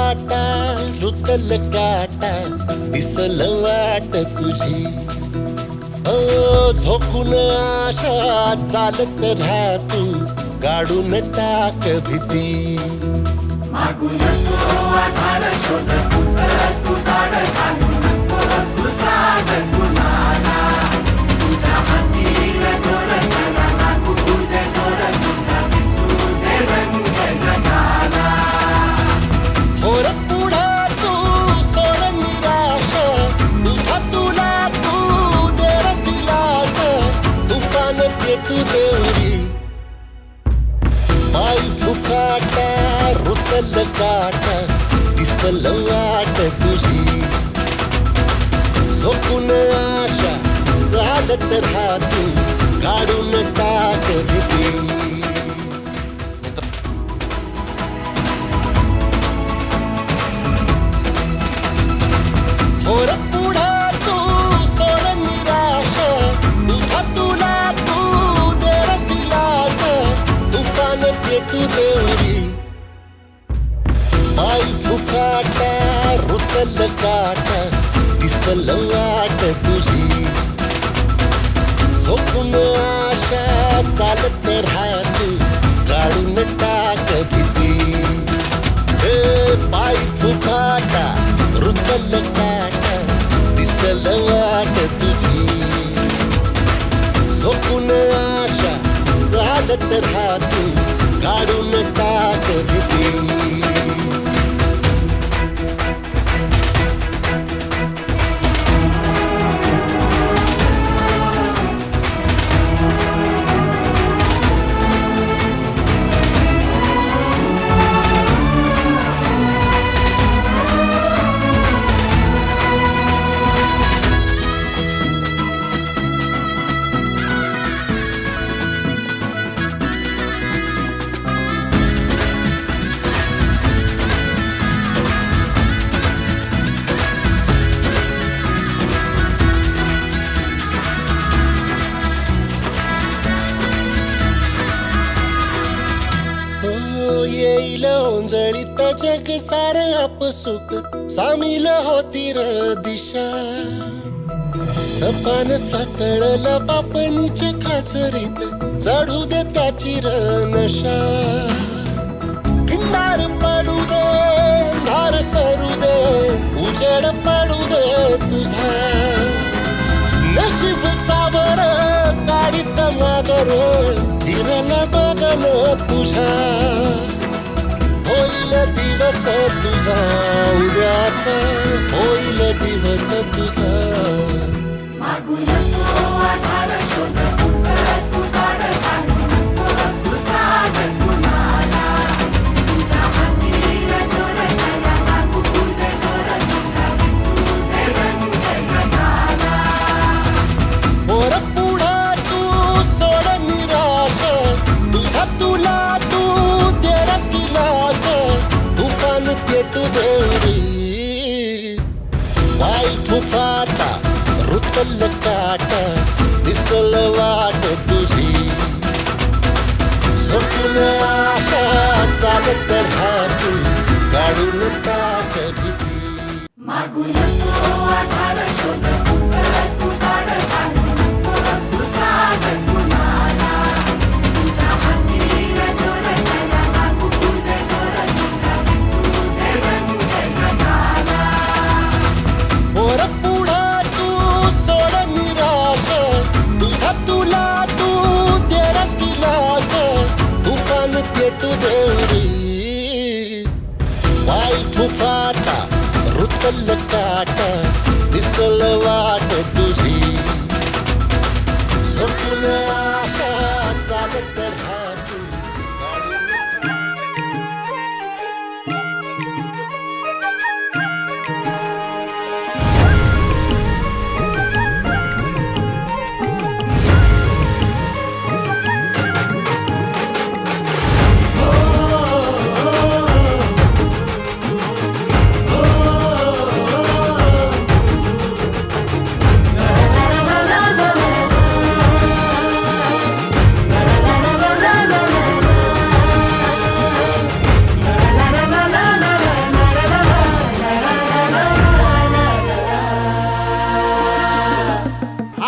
फुफाटा रुतल काटा दिसल वाट तुझी झोकून आशा चालत राहा तू गाडून टाक भीती मागून तो आधार शोध तुझं तू दाड घालू नको तू साध कुणाला तुझ्या हातीर दोर जरा लागू दे जोर तुझा दिसू दे रंग जगाला होर पुढा तू सोड निराश तुझा तुला तू देर दिलास तुफान पेटू देवरी पाय फुफाटा रुतल काटा दिसल वाट तुझी झोपून आशा चालत राहा तू काढून टाक भीती होर पुढा तू सोड निराश तुझा तुला तू देर दिलास तुफान पेटू देवरी पाय फुफाटा रुतल काटा दिसल वाट तुझी झोपून आशा चालत राहा तू काढून टाक भीती पाय फुफाटा रुतल काटा दिसल वाट तुझी झोपून आशा चालत राहा तू काढून टाक भीती येईल ओंजळीत जग सार अपसुक सामील होती र दिशा सपान साकळला बापणीच्या खाचरीत चढू दे त्याची र नशा किनार पडू दे धार सरू दे उजेड पडू दे तुझा नशीब सावर गाडीत मागर फिरल बघन तुझ्या होईल दिवस तुझा उद्याचा होईल दिवस तुझा मागून तो आधार शोध तुझं तू दाड घालू नको तू साध कुणाला तुझ्या हातीर दोर जरा लागू दे जोर तुझा दिसू दे रंग जगाला होर पुढा तू सोड निराश तुझा तुला तू देर दिलास तुफान पेटू देवरी पाय फुफाटा रुतल काटा दिसल वाट तुझी झोपून आशा चालत राहा तू काढून टाक भीती मागून तो आधार शोध तुझं तू दाड घालू नको तू साध कुणाला तुझ्या हातीर दोर जरा लागू दे जोर तुझा दिसू दे रंग जगाला होर पुढा तू सोड निराश तुझा तुला तू देर दिलास तुफान पेटू देवरी पाय फुफाटा रुतल काटा दिसल वाट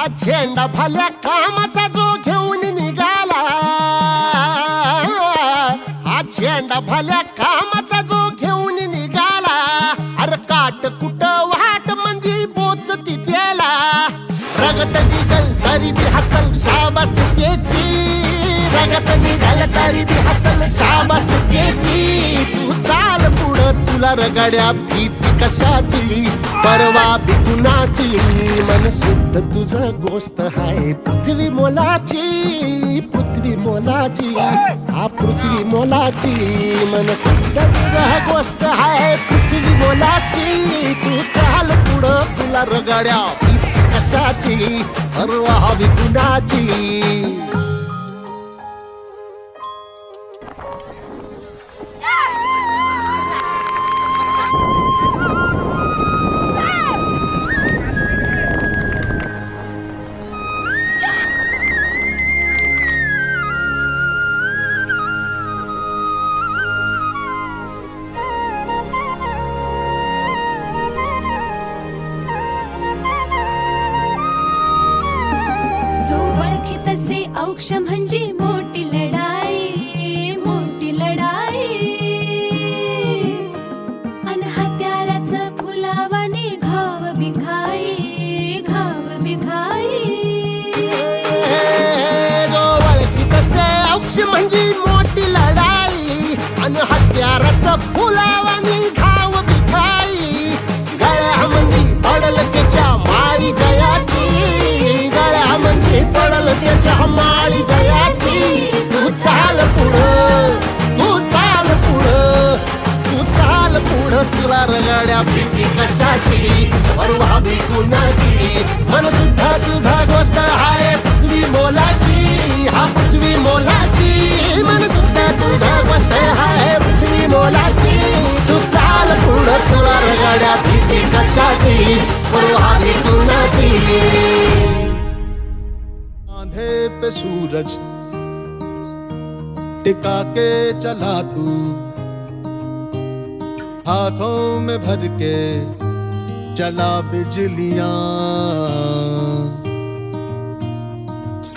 झेंडा भल्या कामाचा जो घेऊन निघाला, हा झेंडा भल्या कामाचा जो घेऊन निघाला, अरे काट कुट वाट म्हणजे पोचती त्याला, रगत निघल तरी बी हसल शाबास त्याची, रगत निघल तरी बी हसल शाबास त्याची. तू चाल पुढं तुला रगड्या भीती कशाची, परवा बी कुणाची, मन शुद्ध तुझं गोष्ट हाय पृथ्वी मोलाची, पृथ्वी मोलाची, हा पृथ्वी मोलाची, मन शुद्ध तुझं गोष्ट हाय पृथ्वी मोलाची. तू चाल पुढं तुला रगड्या भीती कशाची, परवा बी कुणाची. औक्ष म्हणजे मोठी लढाई, मोठी लढाई, अन हत्याराचं फुलावाने घाव बिघाई, घाव बिघाई. ओळखी तसे औक्ष म्हणजे मोठी लढाई, अन हत्याराचं फुलावाने घाव बिघाई. गळ्यामध्ये पडल त्याच्या माळी जयाची, गळ्यामध्ये पडल त्याच्या माळी जयाची. तू चाल पुढं, तू चाल पुढं, तू चाल पुढं तुला रगड्या भीती कशाची, परवा बी कुणाची, मन सुद्धा तुझा गोष्ट हाय पृथ्वी मोलाची, हा पृथ्वी मोलाची, मन सुद्धा तुझा गोष्ट हाय पृथ्वी मोलाची. तू चाल पुढं तुला रगड्या भीती कशाची, परवा बी कुणाची. कांधे पे सूरज टिका के चला तू, हाथों में भर के चला बिजलियां.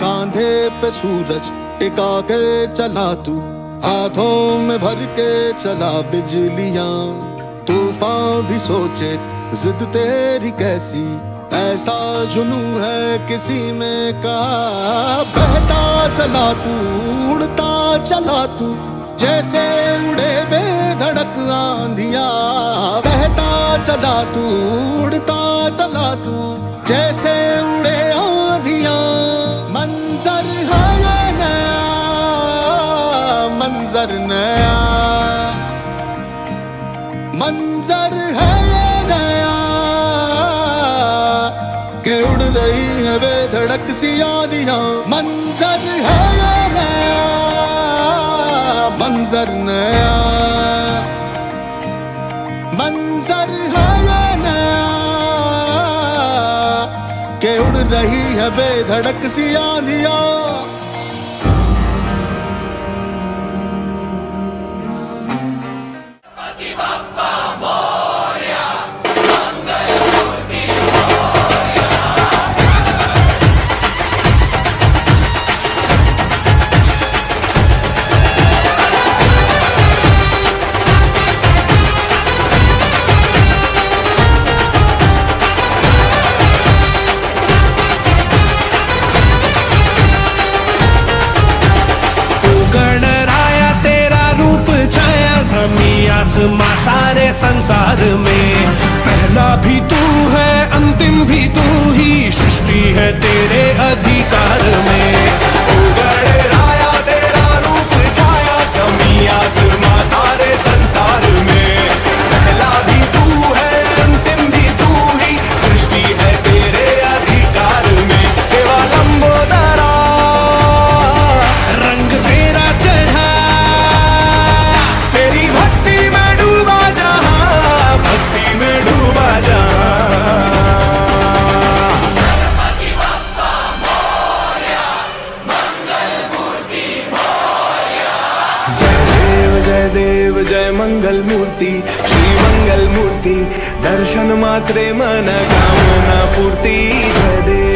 कांधे पे सूरज टिका के चला तू, हाथों में भर के चला बिजलियां. तूफान भी सोचे जिद तेरी कैसी, ऐसा जुनू है किसी में का. बहता चला तू, उड़ता चला तू, जैसे उड़े बेधड़क आंधिया. बहता चला तू, उड़ता चला तू, जैसे उड़े आंधिया. मंजर है ये नया, मंजर नया, मंजर है ये नया, के उड़ रही है बेधड़क सी यादियां. मंजर है ये नया, मंजर नया, मंजर है ये नया, के उड़ रही है बेधड़क सी यादियां. आसमां सारे संसार में पहला भी तू है, अंतिम भी तू ही, सृष्टि है तेरे अधिकार में. गणराया तेरा रूप छाया, ज़मीं आसमां सारे संसार में पहला भी तू है, अंतिम भी तू ही, सृष्टि है तेरे अधिकार में. केवल लंबोदरा रंग तेरा चढ़ा, तेरी भक्ति में डूबा जहां, भक्ति में डूबा जहां. जय देव जय मंगल मूर्ति, श्री मंगल मूर्ति, दर्शन मात्रे मन कामना पूर्ति. जय देव